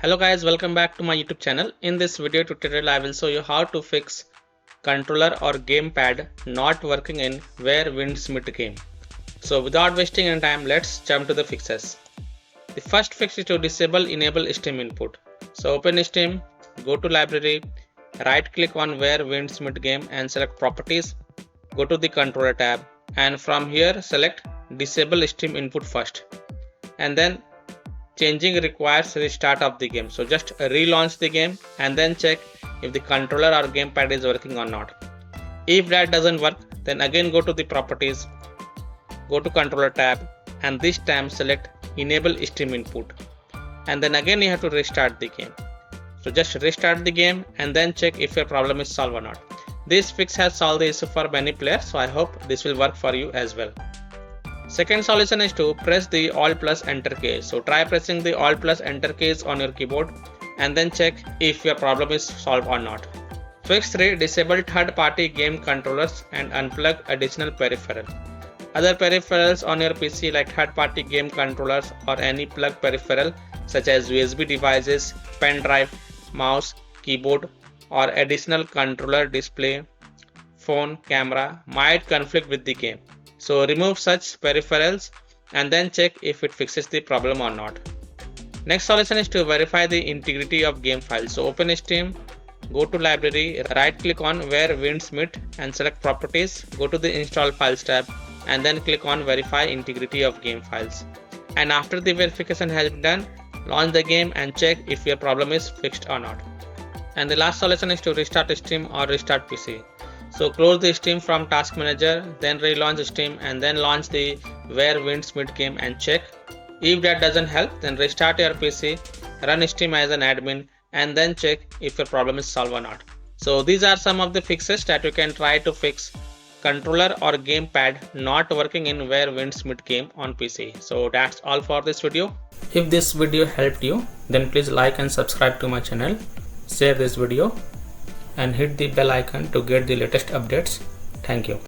Hello guys, welcome back to my YouTube channel. In this video tutorial I will show you how to fix controller or gamepad not working in Where Winds Meet game. So without wasting any time, let's jump to the fixes. The first fix is to disable enable Steam input. So open Steam, go to library, right click on Where Winds Meet game and select properties, go to the controller tab and from here select disable Steam input first, and then changing requires restart of the game. So just relaunch the game and then check if the controller or gamepad is working or not. If that doesn't work, then again go to the properties, go to controller tab and this time select enable Steam input, and then again you have to restart the game. So just restart the game and then check if your problem is solved or not. This fix has solved the issue for many players, so I hope this will work for you as well. Second solution is to press the Alt plus Enter key. So try pressing the Alt plus Enter keys on your keyboard and then check if your problem is solved or not. Fix 3. Disable third-party game controllers and unplug additional peripheral. Other peripherals on your PC like third-party game controllers or any plug peripheral such as USB devices, pen drive, mouse, keyboard or additional controller, display, phone, camera might conflict with the game. So remove such peripherals and then check if it fixes the problem or not. Next solution is to verify the integrity of game files. So open Steam, go to library, right click on Where Winds Meet and select properties, go to the install files tab and then click on verify integrity of game files. And after the verification has been done, launch the game and check if your problem is fixed or not. And the last solution is to restart Steam or restart PC. So close the Steam from Task Manager, then relaunch Steam and then launch the Where Winds Meet game and check. If that doesn't help, then restart your PC, run Steam as an admin and then check if your problem is solved or not. So these are some of the fixes that you can try to fix controller or gamepad not working in Where Winds Meet game on PC. So that's all for this video. If this video helped you, then please like and subscribe to my channel, share this video and hit the bell icon to get the latest updates. Thank you.